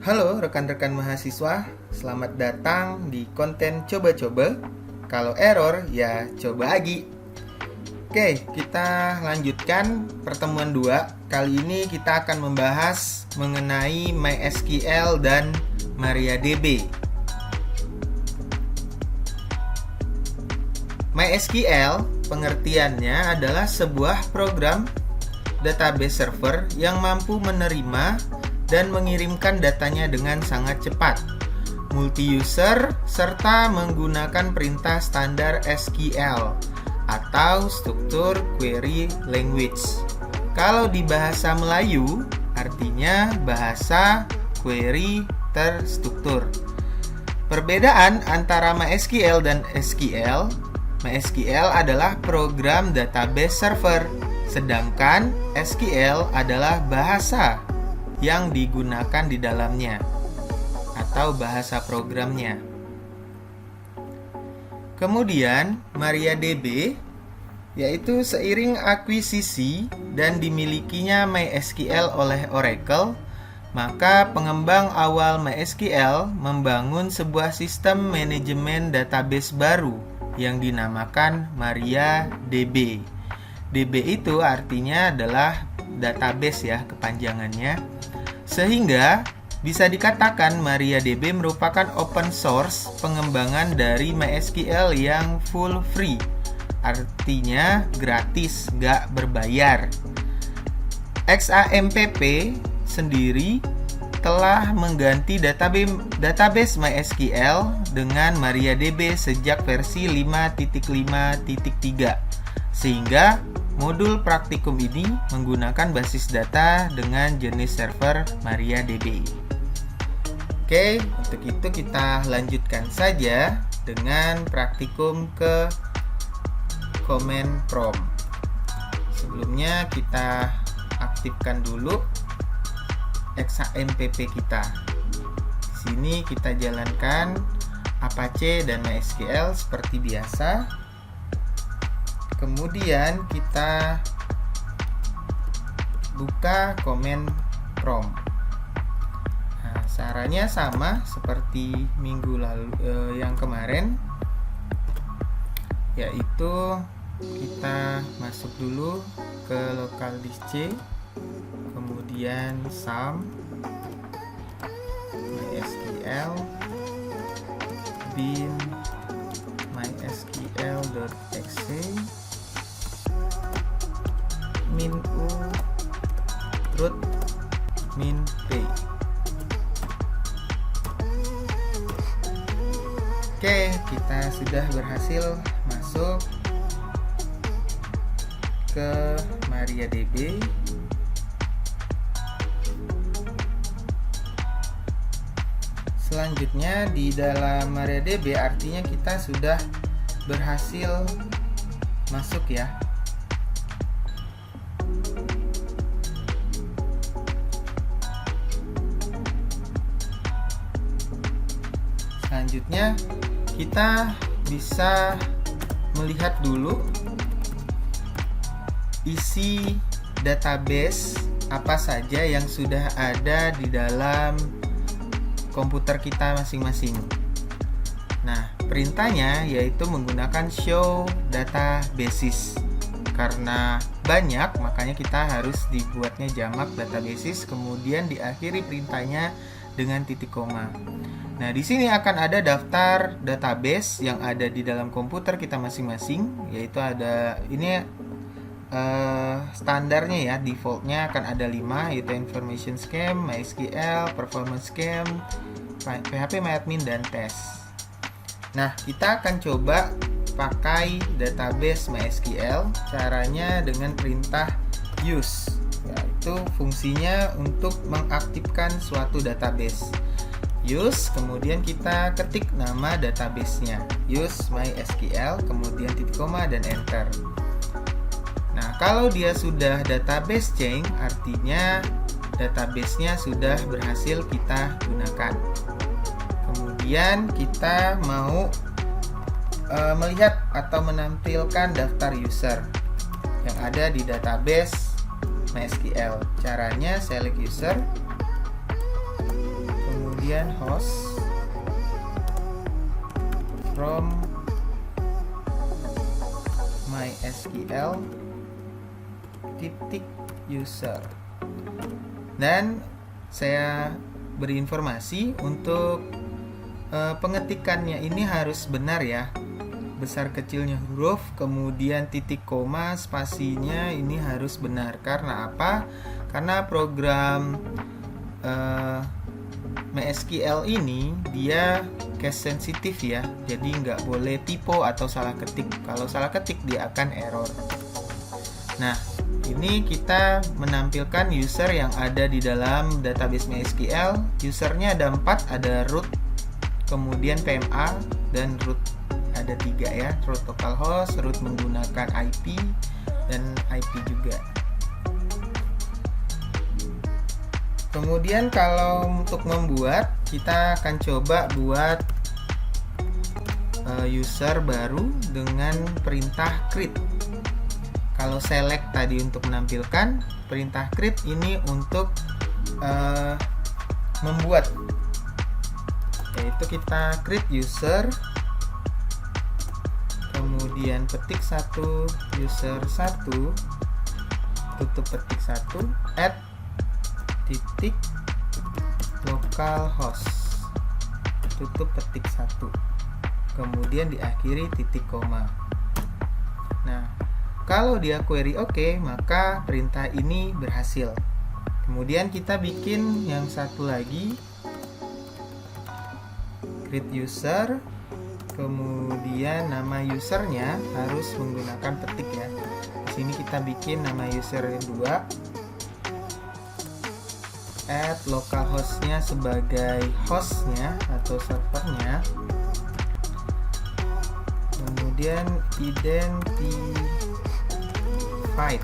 Halo rekan-rekan mahasiswa, selamat datang di konten coba-coba. Kalau error, ya coba lagi. Oke, kita lanjutkan pertemuan 2. Kali ini kita akan membahas mengenai MySQL dan MariaDB. MySQL pengertiannya adalah sebuah program database server yang mampu menerima dan mengirimkan datanya dengan sangat cepat, multi-user, serta menggunakan perintah standar SQL atau struktur query language. Kalau di bahasa Melayu, artinya bahasa query terstruktur. Perbedaan antara MySQL dan SQL, MySQL adalah program database server, sedangkan SQL adalah bahasa yang digunakan di dalamnya atau bahasa programnya. Kemudian MariaDB yaitu seiring akuisisi dan dimilikinya MySQL oleh Oracle, maka pengembang awal MySQL membangun sebuah sistem manajemen database baru yang dinamakan MariaDB. DB itu artinya adalah database ya, kepanjangannya. Sehingga bisa dikatakan MariaDB merupakan open source pengembangan dari MySQL yang full free. Artinya gratis, nggak berbayar. XAMPP sendiri telah mengganti database MySQL dengan MariaDB sejak versi 5.5.3, sehingga modul praktikum ini menggunakan basis data dengan jenis server MariaDB. Oke, untuk itu kita lanjutkan saja dengan praktikum ke command prompt. Sebelumnya kita aktifkan dulu XAMPP kita. Di sini kita jalankan Apache dan MySQL seperti biasa. Kemudian kita buka command prompt. Nah, caranya sama seperti minggu lalu yang kemarin, yaitu kita masuk dulu ke local disk C, kemudian sum MySQL bin mysql.exe min u root min p. Oke, kita sudah berhasil masuk ke MariaDB. Selanjutnya di dalam MariaDB artinya kita sudah berhasil masuk ya. Selanjutnya kita bisa melihat dulu isi database apa saja yang sudah ada di dalam komputer kita masing-masing. Nah, perintahnya yaitu menggunakan show databases. Karena banyak, makanya kita harus dibuatnya jamak databases, kemudian diakhiri perintahnya dengan titik koma. Nah, di sini akan ada daftar database yang ada di dalam komputer kita masing-masing, yaitu ada ini standarnya ya, defaultnya akan ada 5, yaitu Information Scheme, MySQL, Performance Scheme, PHPMyAdmin, dan Test. Nah, kita akan coba pakai database MySQL. Caranya dengan perintah use, yaitu fungsinya untuk mengaktifkan suatu database. Use, kemudian kita ketik nama databasenya, use MySQL, kemudian titik koma dan enter. Nah, kalau dia sudah database change, artinya databasenya sudah berhasil kita gunakan. Kemudian kita mau melihat atau menampilkan daftar user yang ada di database MySQL. Caranya select user, kemudian host from MySQL user, dan saya beri informasi untuk pengetikannya ini harus benar ya, besar kecilnya huruf, kemudian titik koma, spasinya ini harus benar. Karena apa? Karena program MySQL ini dia case sensitif ya, jadi nggak boleh typo atau salah ketik. Kalau salah ketik dia akan error. Nah, ini kita menampilkan user yang ada di dalam database MySQL. Usernya ada 4, ada root, kemudian PMA, dan root ada 3 ya, root localhost, root menggunakan IP, dan IP juga. Kemudian kalau untuk membuat, kita akan coba buat user baru dengan perintah create. Kalau select tadi untuk menampilkan, perintah create ini untuk membuat, yaitu kita create user, kemudian petik 1 user 1, tutup petik 1, add titik localhost, tutup petik 1, kemudian diakhiri titik koma. Nah, kalau dia query oke, maka perintah ini berhasil. Kemudian kita bikin yang satu lagi, create user, kemudian nama usernya harus menggunakan petik ya. Di sini kita bikin nama user 2, add localhostnya sebagai hostnya atau servernya, kemudian identified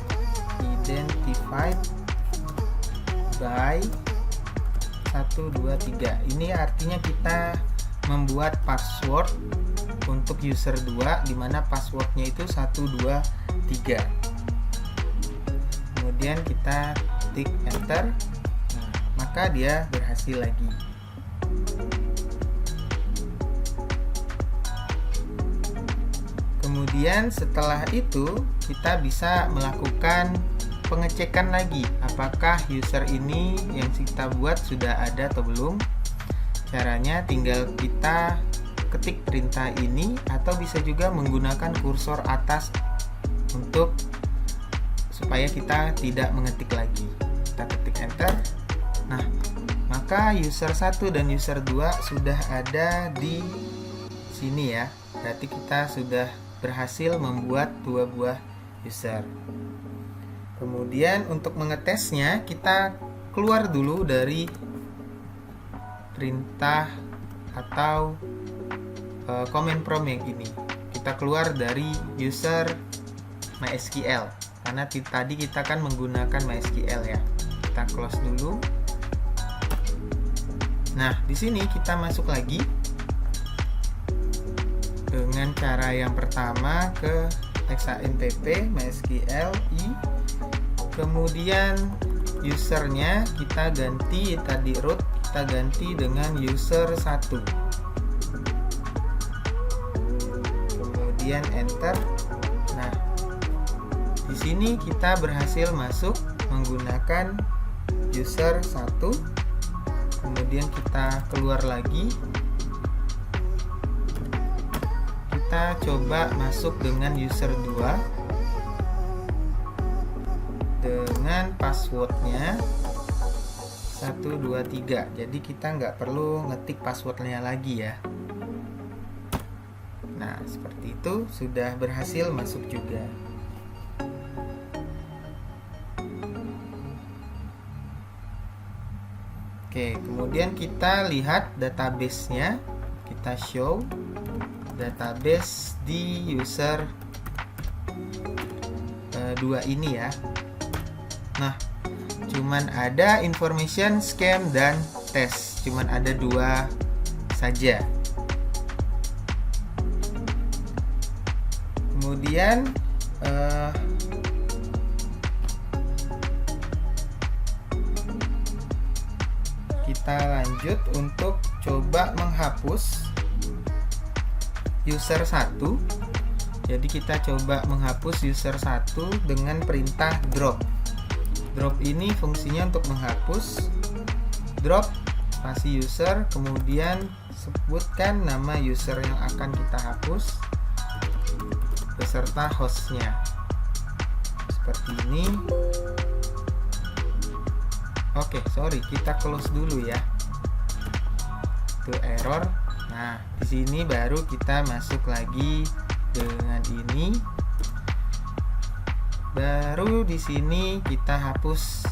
by 1, 2, 3. Ini artinya kita membuat password untuk user 2, dimana passwordnya itu 1, 2, 3. Kemudian kita klik enter, nah, maka dia berhasil lagi. Kemudian setelah itu kita bisa melakukan pengecekan lagi apakah user ini yang kita buat sudah ada atau belum. Caranya tinggal kita ketik perintah ini, atau bisa juga menggunakan kursor atas untuk supaya kita tidak mengetik lagi. Kita ketik enter. Nah, maka user 1 dan user 2 sudah ada di sini ya. Berarti kita sudah berhasil membuat 2 buah user. Kemudian untuk mengetesnya, kita keluar dulu dari perintah atau command prompt yang ini. Kita keluar dari user MySQL karena tadi kita kan menggunakan MySQL ya. Kita close dulu. Nah, di sini kita masuk lagi dengan cara yang pertama ke XAMPP MySQL i, kemudian usernya kita ganti tadi root, kita ganti dengan user 1, kemudian enter. Nah, di sini kita berhasil masuk menggunakan user 1, kemudian kita keluar lagi. Kita coba masuk dengan user 2 dengan passwordnya 1, 2, 3. Jadi kita nggak perlu ngetik passwordnya lagi ya. Nah, seperti itu sudah berhasil masuk juga. Oke, kemudian kita lihat database-nya. Kita show database di user 2 ini ya. Nah, cuman ada information, scam, dan test. Cuman ada 2 saja. Kemudian kita lanjut untuk coba menghapus user 1. Jadi kita coba menghapus user 1 dengan perintah drop. Drop ini fungsinya untuk menghapus. Drop spasi user, kemudian sebutkan nama user yang akan kita hapus beserta hostnya. Seperti ini. Oke, sorry, kita close dulu ya. Itu error. Nah, di sini baru kita masuk lagi dengan ini. Baru di sini kita hapus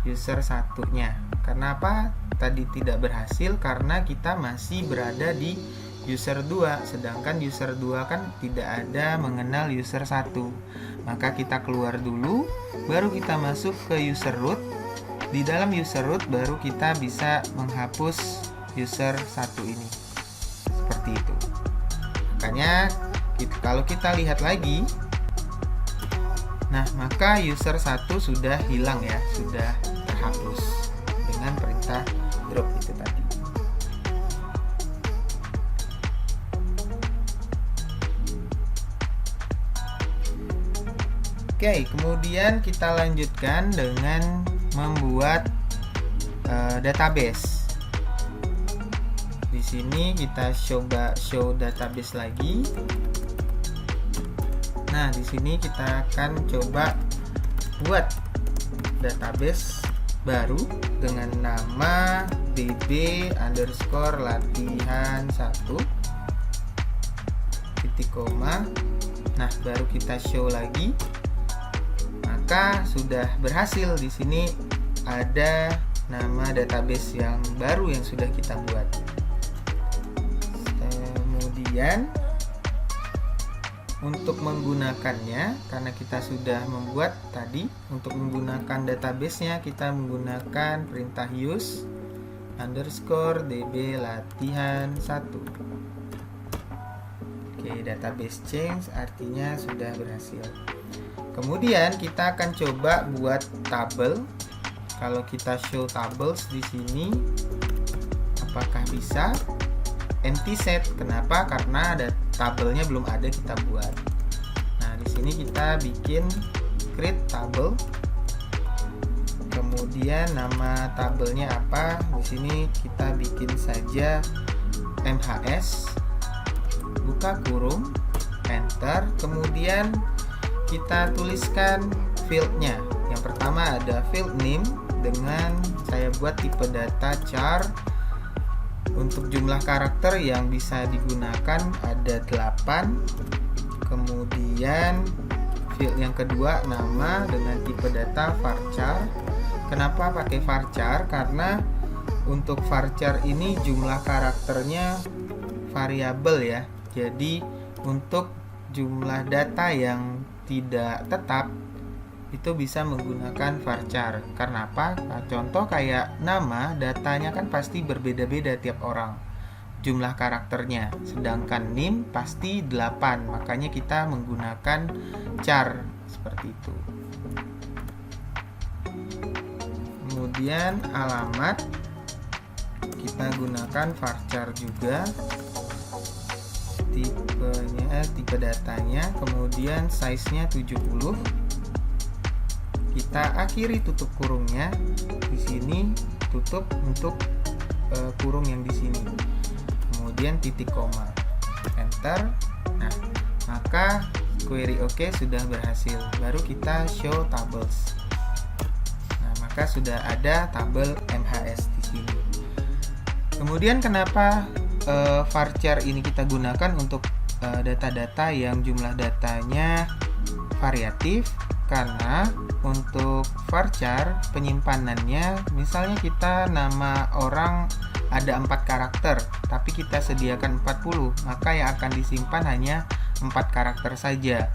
user satunya. Kenapa tadi tidak berhasil? Karena kita masih berada di user 2, sedangkan user 2 kan tidak ada mengenal user 1. Maka kita keluar dulu, baru kita masuk ke user root. Di dalam user root baru kita bisa menghapus user 1 ini. Seperti itu. Makanya kalau kita lihat lagi, nah maka user 1 sudah hilang ya, sudah terhapus dengan perintah drop itu tadi. Oke, kemudian kita lanjutkan dengan membuat database. Di sini kita coba show database lagi. Nah, di sini kita akan coba buat database baru dengan nama db_latihan1 titik koma. Nah, baru kita show lagi. Maka sudah berhasil. Di sini ada nama database yang baru yang sudah kita buat. Kemudian untuk menggunakannya, karena kita sudah membuat tadi, untuk menggunakan database-nya kita menggunakan perintah use _ db_latihan1. Oke, database change artinya sudah berhasil. Kemudian kita akan coba buat tabel. Kalau kita show tables di sini, apakah bisa? Empty set. Kenapa? Karena ada tabelnya belum ada kita buat. Nah, di sini kita bikin create table. Kemudian nama tabelnya apa? Di sini kita bikin saja MHS. Buka kurung, enter. Kemudian kita tuliskan fieldnya. Yang pertama ada field name dengan saya buat tipe data char. Untuk jumlah karakter yang bisa digunakan ada 8. Kemudian field yang kedua nama dengan tipe data varchar. Kenapa pakai varchar? Karena untuk varchar ini jumlah karakternya variabel ya. Jadi untuk jumlah data yang tidak tetap itu bisa menggunakan varchar. Karena apa? Nah, contoh kayak nama, datanya kan pasti berbeda-beda tiap orang jumlah karakternya, sedangkan name pasti 8, makanya kita menggunakan char seperti itu. Kemudian alamat kita gunakan varchar juga, tipe datanya, kemudian size-nya 70. Kita akhiri tutup kurungnya. Di sini tutup untuk kurung yang di sini. Kemudian titik koma. Enter. Nah, maka query OK sudah berhasil. Baru kita show tables. Nah, maka sudah ada tabel MHS di sini. Kemudian kenapa varchar ini kita gunakan untuk data-data yang jumlah datanya variatif? Karena untuk varchar penyimpanannya, misalnya kita nama orang ada 4 karakter tapi kita sediakan 40, maka yang akan disimpan hanya 4 karakter saja.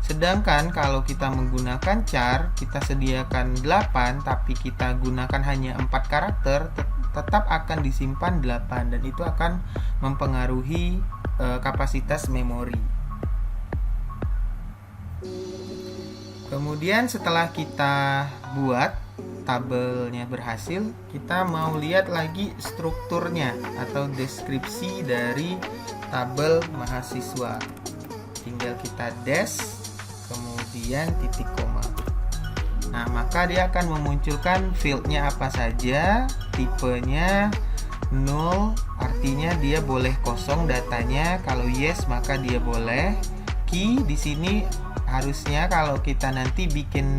Sedangkan kalau kita menggunakan char, kita sediakan 8 tapi kita gunakan hanya 4 karakter, tetap akan disimpan 8 dan itu akan mempengaruhi kapasitas memori. Kemudian setelah kita buat tabelnya berhasil, kita mau lihat lagi strukturnya atau deskripsi dari tabel mahasiswa. Tinggal kita dash, kemudian titik koma. Nah, maka dia akan memunculkan fieldnya apa saja, tipenya 0, artinya dia boleh kosong datanya. Kalau yes, maka dia boleh. Key di sini harusnya kalau kita nanti bikin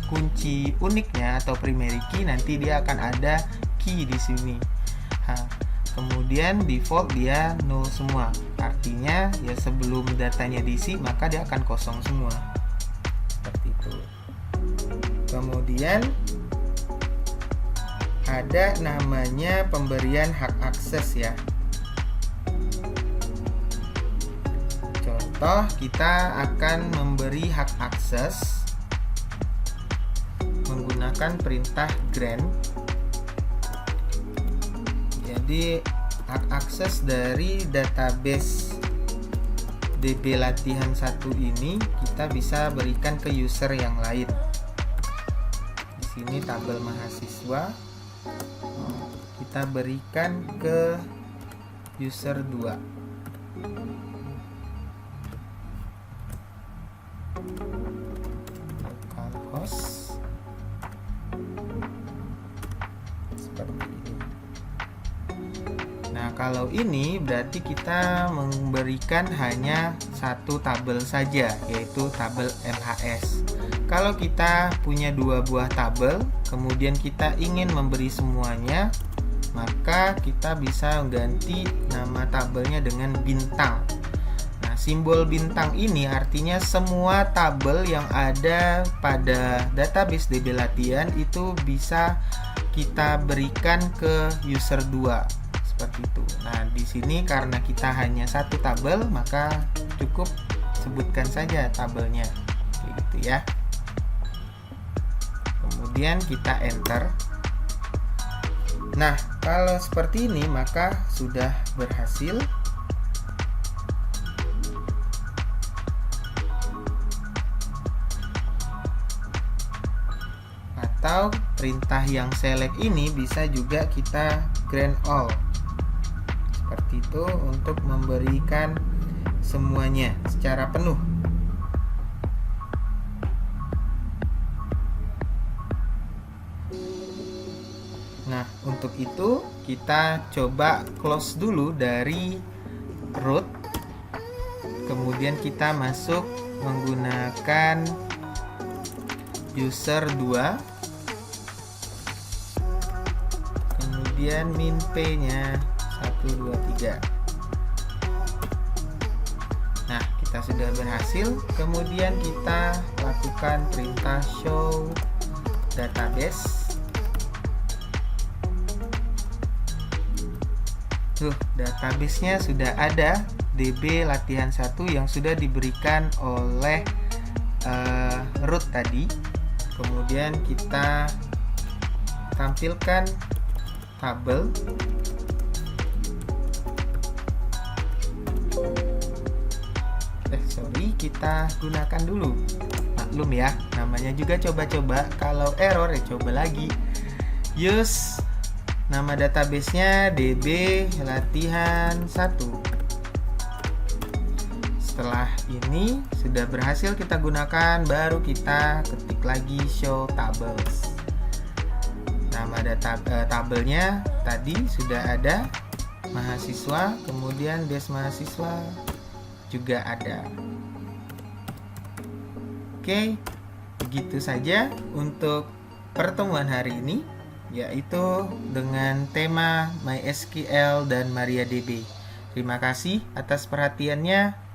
kunci uniknya atau primary key, nanti dia akan ada key di sini. Kemudian default dia 0 semua, artinya ya sebelum datanya diisi maka dia akan kosong semua, seperti itu. Kemudian ada namanya pemberian hak akses ya. Contoh, kita akan memberi hak akses menggunakan perintah grant. Jadi hak akses dari database DB latihan 1 ini kita bisa berikan ke user yang lain. Di sini tabel mahasiswa kita berikan ke user 2. Localhost seperti ini. Nah, kalau ini berarti kita memberikan hanya satu tabel saja, yaitu tabel MHS. Kalau kita punya 2 buah tabel, kemudian kita ingin memberi semuanya, maka kita bisa mengganti nama tabelnya dengan bintang. Nah, simbol bintang ini artinya semua tabel yang ada pada database DB latihan itu bisa kita berikan ke user 2, seperti itu. Nah, di sini karena kita hanya satu tabel, maka cukup sebutkan saja tabelnya, kayak gitu ya. Kemudian kita enter. Nah, kalau seperti ini maka sudah berhasil. Atau perintah yang select ini bisa juga kita grant all, seperti itu, untuk memberikan semuanya secara penuh. Nah, untuk itu kita coba close dulu dari root, kemudian kita masuk menggunakan user 2, kemudian min p nya 1, 2, 3. Nah, kita sudah berhasil. Kemudian kita lakukan perintah show database. Database-nya sudah ada, DB latihan 1 yang sudah diberikan oleh root tadi. Kemudian kita tampilkan tabel. Kita gunakan dulu. Maklum ya, namanya juga coba-coba. Kalau error ya coba lagi. Use nama database-nya DB latihan 1. Setelah ini sudah berhasil kita gunakan, baru kita ketik lagi show tables. Nama tabelnya tadi sudah ada, mahasiswa, kemudian des mahasiswa juga ada. Oke, begitu saja untuk pertemuan hari ini, yaitu dengan tema MySQL dan MariaDB. Terima kasih atas perhatiannya.